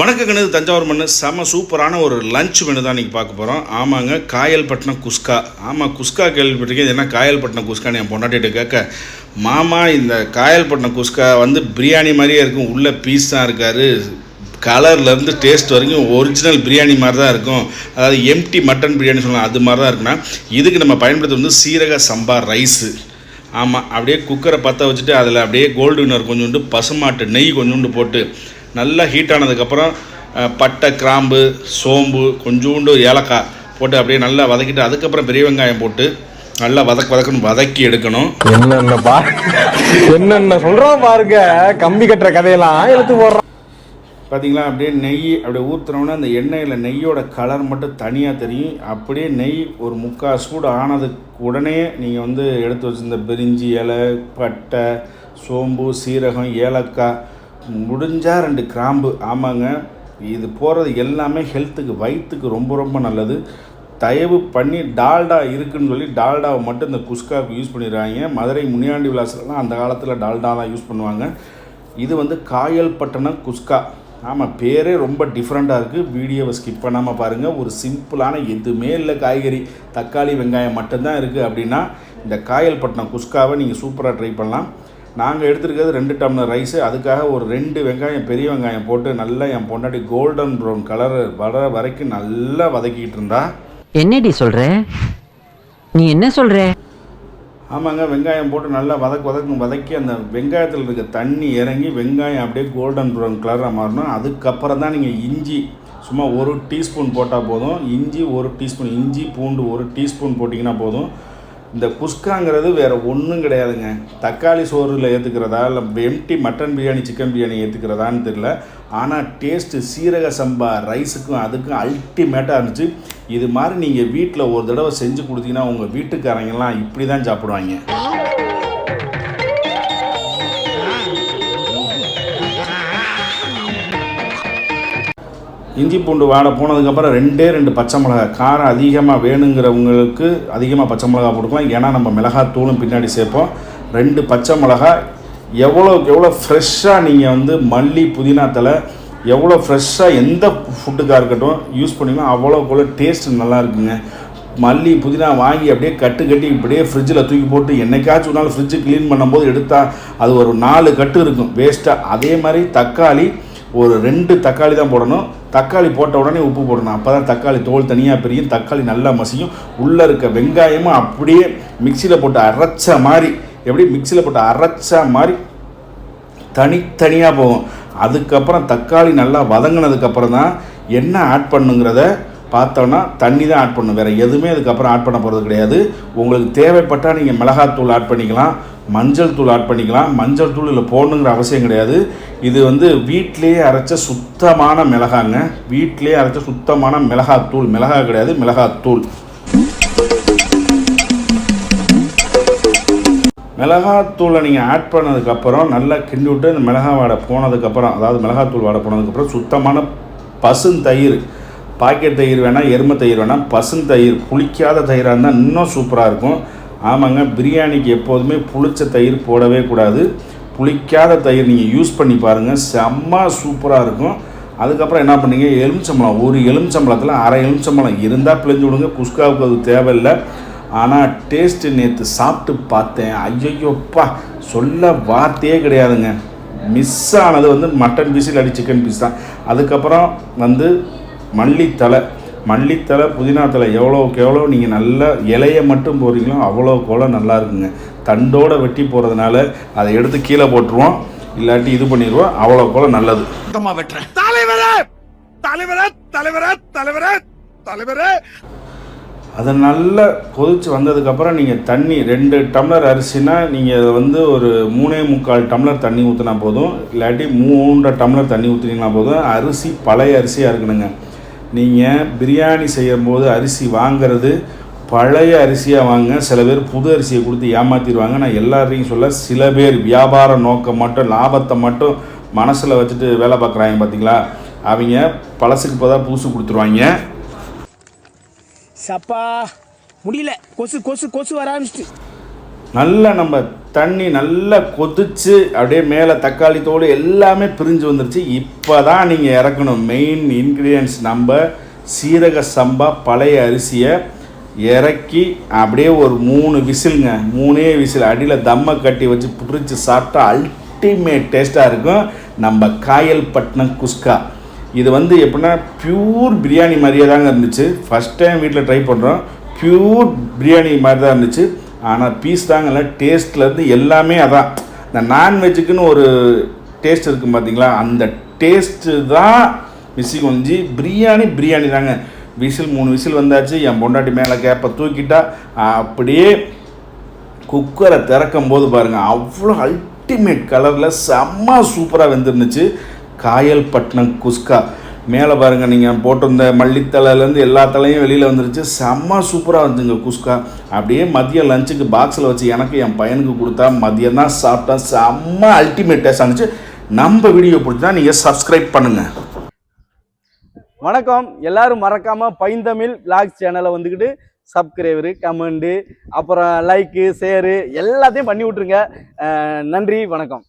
வணக்க கணது தஞ்சாவூர் மண்ணு செம சூப்பரான ஒரு லஞ்ச் மெனு தான் இன்றைக்கி பார்க்க போகிறோம். ஆமாங்க, காயல்பட்டினம் குஸ்கா. ஆமாம், குஸ்கா கேள்விப்பட்டிருக்கேன். இது என்ன காயல்பட்டினம் குஸ்கான்னு என் பொண்டாட்டிகிட்ட கேட்க, மாமா இந்த காயல்பட்டினம் குஸ்கா வந்து பிரியாணி மாதிரியே இருக்கும், உள்ளே பீஸ் தான் இருக்காரு, கலர்லேருந்து டேஸ்ட் வரைக்கும் ஒரிஜினல் பிரியாணி மாதிரி தான் இருக்கும், அதாவது எம்டி மட்டன் பிரியாணி சொல்லலாம், அது மாதிரி தான் இருக்குன்னா இதுக்கு நம்ம பயன்படுத்த வந்து சீரக சம்பா ரைஸு. ஆமாம், அப்படியே குக்கரை பற்ற வச்சுட்டு அதில் அப்படியே கோல்டு வினர் கொஞ்சோண்டு பசுமாட்டு நெய் கொஞ்சோண்டு போட்டு நல்லா ஹீட் ஆனதுக்கப்புறம் பட்டை, கிராம்பு, சோம்பு, கொஞ்சோண்டு ஏலக்காய் போட்டு அப்படியே நல்லா வதக்கிட்டு அதுக்கப்புறம் பெரிய வெங்காயம் போட்டு நல்லா வதக்குன்னு வதக்கி எடுக்கணும். என்னென்ன சொல்கிறோம் பாருங்க, கம்பி கட்டுற கதையெல்லாம் எடுத்து போடுறோம் பார்த்தீங்களா. அப்படியே நெய் அப்படியே ஊற்றுனோன்னா அந்த எண்ணெயில் நெய்யோட கலர் மட்டும் தனியாக தெரியும். அப்படியே நெய் ஒரு முக்கால் சூடு ஆனதுக்கு உடனே நீங்கள் வந்து எடுத்து வச்சுருந்த பிரிஞ்சி இலை, பட்டை, சோம்பு, சீரகம், ஏலக்காய், முடிஞ்சால் 2 கிராம்பு. ஆமாங்க, இது போகிறது எல்லாமே ஹெல்த்துக்கு, வயிற்றுக்கு ரொம்ப ரொம்ப நல்லது. தயவு பண்ணி டால்டா இருக்குதுன்னு சொல்லி டால்டாவை மட்டும் இந்த குஸ்காவுக்கு யூஸ் பண்ணிடுறாங்க. மதுரை முனியாண்டி விலாசலாம் அந்த காலத்தில் டால்டா தான் யூஸ் பண்ணுவாங்க. இது வந்து காயல்பட்டினம் குஸ்கா. ஆமாம், பேரே ரொம்ப டிஃப்ரெண்ட்டாக இருக்குது. வீடியோவை ஸ்கிப் பண்ணாமல் பாருங்கள். ஒரு சிம்பிளான எதுவுமே இல்லை, காய்கறி, தக்காளி, வெங்காயம் மட்டும்தான் இருக்குது அப்படின்னா இந்த காயல்பட்டினம் குஸ்காவை நீங்கள் சூப்பராக ட்ரை பண்ணலாம். நாங்கள் எடுத்துருக்கிறது 2 டம்ளர் ரைஸு. அதுக்காக ஒரு 2 வெங்காயம், பெரிய வெங்காயம் போட்டு நல்லா என் பொண்டாட்டி கோல்டன் ப்ரௌன் கலர் வர வரைக்கும் நல்லா வதக்கிட்டு இருந்தா. என்னடி சொல்கிற, நீ என்ன சொல்கிற? ஆமாங்க, வெங்காயம் போட்டு நல்லா வதக்கி அந்த வெங்காயத்தில் இருக்க தண்ணி இறங்கி வெங்காயம் அப்படியே கோல்டன் ப்ரௌன் கலராக மாறணும். அதுக்கப்புறம் தான் நீங்கள் இஞ்சி சும்மா 1 டீஸ்பூன் போட்டால் போதும். இஞ்சி 1 டீஸ்பூன், இஞ்சி பூண்டு 1 டீஸ்பூன் போட்டிங்கன்னா போதும். இந்த குஸ்காங்கிறது வேறு ஒன்றும் கிடையாதுங்க. தக்காளி சோறில் ஏற்றுக்கிறதா இல்லை எம்டி மட்டன் பிரியாணி, சிக்கன் பிரியாணி ஏற்றுக்கிறதான்னு தெரியல, ஆனால் டேஸ்ட்டு சீரக சம்பா ரைஸுக்கும் அதுக்கும் அல்டிமேட்டாக இருந்துச்சு. இது மாதிரி நீங்கள் வீட்டில் ஒரு தடவை செஞ்சு கொடுத்தீங்கன்னா உங்கள் வீட்டுக்காரங்கெல்லாம் இப்படி தான் சாப்பிடுவாங்க. இஞ்சி பூண்டு வாடை போனதுக்கப்புறம் 2 பச்சை மிளகா, காரம் அதிகமாக வேணுங்கிறவங்களுக்கு அதிகமாக பச்சை மிளகா போட்டுக்கலாம். ஏன்னா நம்ம மிளகாத்தூளும் பின்னாடி சேர்ப்போம். 2 பச்சை மிளகா. எவ்வளோக்கு எவ்வளோ ஃப்ரெஷ்ஷாக நீங்கள் வந்து மல்லி, புதினா தலை எவ்வளோ ஃப்ரெஷ்ஷாக எந்த ஃபுட்டுக்காக இருக்கட்டும் யூஸ் பண்ணிங்கன்னா அவ்வளோக்குள்ள டேஸ்ட் நல்லா இருக்குங்க. மல்லி, புதினா வாங்கி அப்படியே கட்டி இப்படியே ஃப்ரிட்ஜில் தூக்கி போட்டு என்னைக்காச்சும் ஒரு நாள் ஃப்ரிட்ஜு க்ளீன் பண்ணும்போது எடுத்தால் அது ஒரு 4 கட்டு இருக்கும் வேஸ்ட்டாக. அதே மாதிரி தக்காளி ஒரு 2 தக்காளி தான் போடணும். தக்காளி போட்ட உடனே உப்பு போடணும். அப்போ தான் தக்காளி தோல் தனியாக பிரியும், தக்காளி நல்லா மசியும். உள்ளே இருக்க வெங்காயமும் அப்படியே மிக்சியில் போட்டு அரைச்ச மாதிரி, எப்படி மிக்சியில் போட்டு அரைச்ச மாதிரி தனித்தனியாக போகும். அதுக்கப்புறம் தக்காளி நல்லா வதங்கினதுக்கப்புறம் தான் என்ன ஆட் பண்ணுங்கிறத பார்த்தோன்னா தண்ணி தான் ஆட் பண்ணணும். வேறு எதுவுமே அதுக்கப்புறம் ஆட் பண்ண போகிறது கிடையாது. உங்களுக்கு தேவைப்பட்டால் நீங்கள் மிளகாத்தூள் ஆட் பண்ணிக்கலாம், மஞ்சள் தூள் ஆட் பண்ணிக்கலாம். மஞ்சள் தூள் இதில் போடணுங்கிற அவசியம் கிடையாது. இது வந்து வீட்டிலேயே அரைச்ச சுத்தமான மிளகாங்க, வீட்டிலேயே அரைச்ச சுத்தமான மிளகாத்தூள், மிளகா கிடையாது, மிளகாத்தூள். மிளகாத்தூளை நீங்கள் ஆட் பண்ணதுக்கப்புறம் நல்லா கிண்டி விட்டு இந்த மிளகா வாடை போனதுக்கப்புறம், அதாவது மிளகாத்தூள் வாடை போனதுக்கப்புறம் சுத்தமான பசுந்தயிர், பாக்கெட் தயிர் வேணால், எருமை தயிர் வேணால், பசுந்தயிர், புளிக்காத தயிராக இருந்தால் இன்னும் சூப்பராக இருக்கும். ஆமாங்க, பிரியாணிக்கு எப்போதுமே புளிச்ச தயிர் போடவே கூடாது. புளிக்காத தயிர் நீங்கள் யூஸ் பண்ணி பாருங்கள், செம்ம சூப்பராக இருக்கும். அதுக்கப்புறம் என்ன பண்ணீங்க, எலுமிச்சம்பழம், ஒரு எலுமிச்சம்பழத்தில் அரை எலுமிச்சம்பழம் இருந்தால் பிழிஞ்சு விடுங்க. குஸ்காவுக்கு அது தேவையில்லை. ஆனால் டேஸ்ட்டு நேற்று சாப்பிட்டு பார்த்தேன், ஐயோப்பா சொல்ல வார்த்தையே கிடையாதுங்க. மிஸ் ஆனது வந்து மட்டன் பீஸ் இல்லாட்டி சிக்கன் பீஸ் தான். அதுக்கப்புறம் வந்து மல்லித்தலை, புதினா தலை எவ்வளோக்கு எவ்வளோ நீங்கள் நல்ல இலையை மட்டும் போடுறீங்களோ அவ்வளோக்கு நல்லா இருக்குங்க. தண்டோடு வெட்டி போகிறதுனால அதை எடுத்து கீழே போட்டுருவோம், இல்லாட்டி இது பண்ணிடுவோம், அவ்வளோக்கு நல்லது. அதை நல்லா கொதிச்சு வந்ததுக்கப்புறம் நீங்கள் தண்ணி 2 டம்ளர் அரிசினா நீங்கள் அதை வந்து ஒரு 3.25 டம்ளர் தண்ணி ஊற்றினா போதும், இல்லாட்டி 3 டம்ளர் தண்ணி ஊற்றினீங்கன்னா போதும். அரிசி பழைய அரிசியாக இருக்கணுங்க. நீங்கள் பிரியாணி செய்யும்போது அரிசி வாங்கிறது பழைய அரிசியாக வாங்க. சில பேர் புது அரிசியை கொடுத்து ஏமாற்றிடுவாங்க. நான் எல்லாரையும் சொல்ல, சில பேர் வியாபார நோக்கம் மட்டும், லாபத்தை மட்டும் மனசில் வச்சுட்டு வேலை பார்க்குறாங்க பார்த்தீங்களா, அவங்க பழசுக்கு போதான் புதுசு கொடுத்துருவாங்க. சப்பா முடியல, கொசு கொசு கொசு வர ஆரம்பிச்சிட்டு. நல்லா நம்ம தண்ணி நல்லா கொதிச்சு அப்படியே மேலே தக்காளி தோடு எல்லாமே பிரிஞ்சு வந்துருச்சு. இப்போ தான் நீங்கள் இறக்கணும். மெயின் இன்க்ரீடியன்ட்ஸ் நம்ம சீரக சம்பா பழைய அரிசியை இறக்கி அப்படியே ஒரு 3 விசிலுங்க, 3 விசில் அடியில் தம்மை கட்டி வச்சு பிடிச்சி சாப்பிட்டா அல்டிமேட் டேஸ்ட்டாக இருக்கும் நம்ம காயல்பட்டினம் குஸ்கா. இது வந்து எப்படின்னா பியூர் பிரியாணி மாதிரியே தாங்க இருந்துச்சு. ஃபஸ்ட் டைம் வீட்டில் ட்ரை பண்ணுறோம். பியூர் பிரியாணி மாதிரி தான் இருந்துச்சு. ஆனால் பீஸ் தாங்கல்ல, டேஸ்ட்லேருந்து எல்லாமே அதான். இந்த நான்வெஜ்ஜுக்குன்னு ஒரு டேஸ்ட் இருக்கும் பார்த்தீங்களா, அந்த டேஸ்ட்டு தான் மிஸ்ஸிங் வந்துச்சு. பிரியாணி தாங்க. விசில் 3 விசில் வந்தாச்சு. என் பொண்டாட்டி மேலே கேப்பை தூக்கிட்டா அப்படியே குக்கரை திறக்கும் போது பாருங்கள் அவ்வளோ அல்டிமேட் கலரில் செம்ம சூப்பராக வெந்துருந்துச்சு காயல்பட்டினம் குஸ்கா. மேலே பாருங்கள் நீங்கள் போட்டிருந்த மல்லித்தலையிலேருந்து எல்லா தலையும் வெளியில் வந்துருச்சு. செம்ம சூப்பராக வந்துங்க குஸ்கா. அப்படியே மதியம் லஞ்சுக்கு பாக்ஸில் வச்சு எனக்கு என் பையனுக்கு கொடுத்தா மதியம் தான் சாப்பிட்டா. செம்ம அல்டிமேட் டேஸ்ட் இருந்துச்சு. நம்ம வீடியோ பிடிச்சா நீங்கள் சப்ஸ்கிரைப் பண்ணுங்கள். வணக்கம். எல்லாரும் மறக்காம பைந்தமிழ் விளாக்ஸ் சேனலை வந்துக்கிட்டு சப்ஸ்கிரைபரு, கமெண்டு, அப்புறம் லைக்கு, ஷேரு எல்லாத்தையும் பண்ணி விட்ருங்க. நன்றி, வணக்கம்.